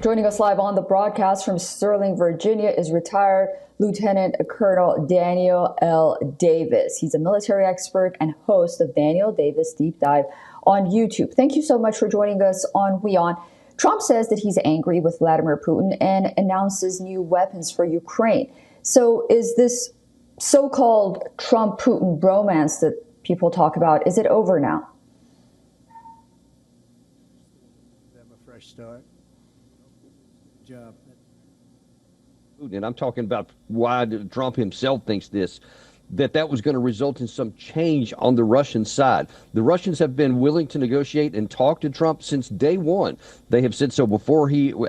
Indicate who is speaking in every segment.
Speaker 1: Joining us live on the broadcast from Sterling, Virginia is retired Lieutenant Colonel Daniel L. Davis. He's a military expert and host of Daniel Davis Deep Dive on YouTube. Thank you so much for joining us on WION. Trump says that he's angry with Vladimir Putin and announces new weapons for Ukraine. So is this so-called Trump-Putin bromance that people talk about, is it over now?
Speaker 2: Have a fresh start. Job.
Speaker 3: And I'm talking about why Trump himself thinks that was going to result in some change on the Russian side. The Russians have been willing to negotiate and talk to Trump since day one. They have said so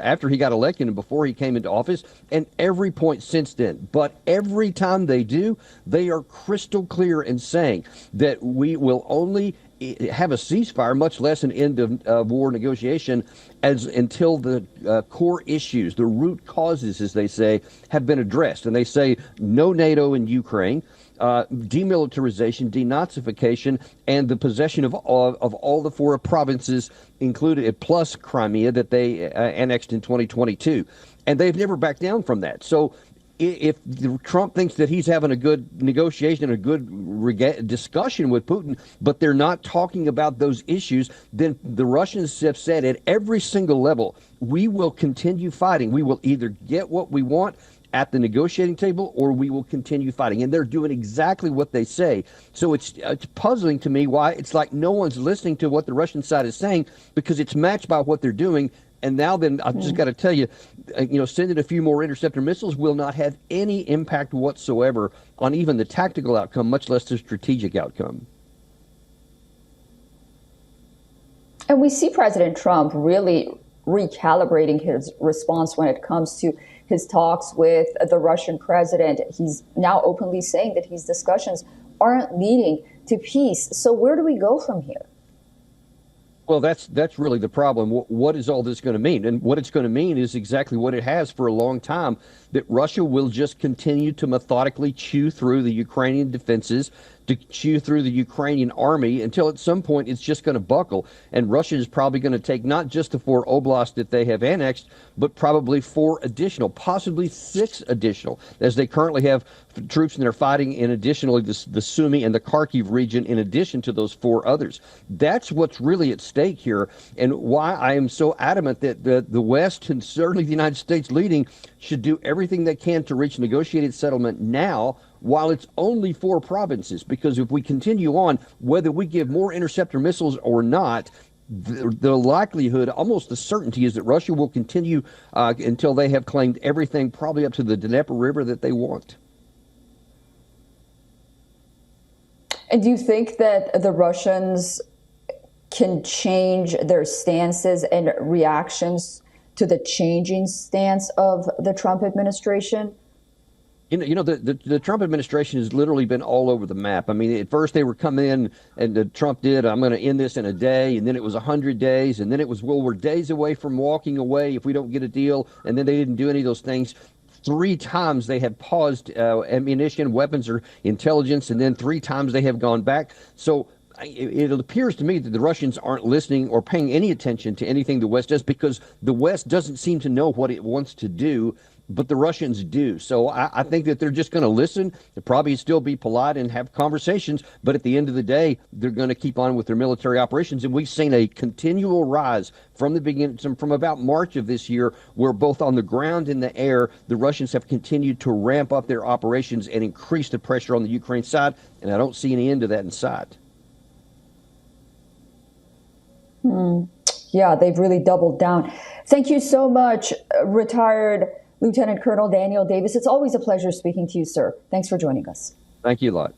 Speaker 3: after he got elected and before he came into office, and every point since then. But every time they do, they are crystal clear in saying that we will only have a ceasefire, much less an end of war negotiation, until the core issues, the root causes, as they say, have been addressed. And they say no NATO in Ukraine, demilitarization, denazification, and the possession of all the four provinces included, plus Crimea, that they annexed in 2022. And they've never backed down from that. So if Trump thinks that he's having a good negotiation and a good discussion with Putin, but they're not talking about those issues, then the Russians have said at every single level, we will continue fighting. We will either get what we want at the negotiating table or we will continue fighting. And they're doing exactly what they say. So it's puzzling to me why it's like no one's listening to what the Russian side is saying, because it's matched by what they're doing. And now then, I've just got to tell you, sending a few more interceptor missiles will not have any impact whatsoever on even the tactical outcome, much less the strategic outcome.
Speaker 1: And we see President Trump really recalibrating his response when it comes to his talks with the Russian president. He's now openly saying that his discussions aren't leading to peace. So where do we go from here?
Speaker 3: Well, that's really the problem. What is all this going to mean? And what it's going to mean is exactly what it has for a long time, that Russia will just continue to methodically chew through the Ukrainian defenses, to chew through the Ukrainian army until at some point it's just going to buckle. And Russia is probably going to take not just the 4 oblasts that they have annexed, but probably 4 additional, possibly 6 additional, as they currently have troops and they're fighting in additionally the Sumy and the Kharkiv region in addition to those 4 others. That's what's really at stake here, and why I am so adamant that the West, and certainly the United States leading, should do everything they can to reach negotiated settlement now, while it's only 4 provinces. Because if we continue on, whether we give more interceptor missiles or not, the likelihood, almost the certainty, is that Russia will continue until they have claimed everything, probably up to the Dnieper River, that they want.
Speaker 1: And do you think that the Russians can change their stances and reactions to the changing stance of the Trump administration?
Speaker 3: The Trump administration has literally been all over the map. I mean, at first they were coming in, and Trump did, I'm going to end this in a day, and then it was 100 days, and then it was, well, we're days away from walking away if we don't get a deal, and then they didn't do any of those things. 3 times they have paused ammunition, weapons, or intelligence, and then 3 times they have gone back. So it appears to me that the Russians aren't listening or paying any attention to anything the West does, because the West doesn't seem to know what it wants to do, but the Russians do. So I think that they're just going to listen. They'll probably still be polite and have conversations, but at the end of the day, they're going to keep on with their military operations. And we've seen a continual rise from the beginning, from about March of this year, where both on the ground and the air, the Russians have continued to ramp up their operations and increase the pressure on the Ukraine side. And I don't see any end to that in sight.
Speaker 1: Yeah, they've really doubled down. Thank you so much, retired Lieutenant Colonel Daniel Davis. It's always a pleasure speaking to you, sir. Thanks for joining us.
Speaker 3: Thank you a lot.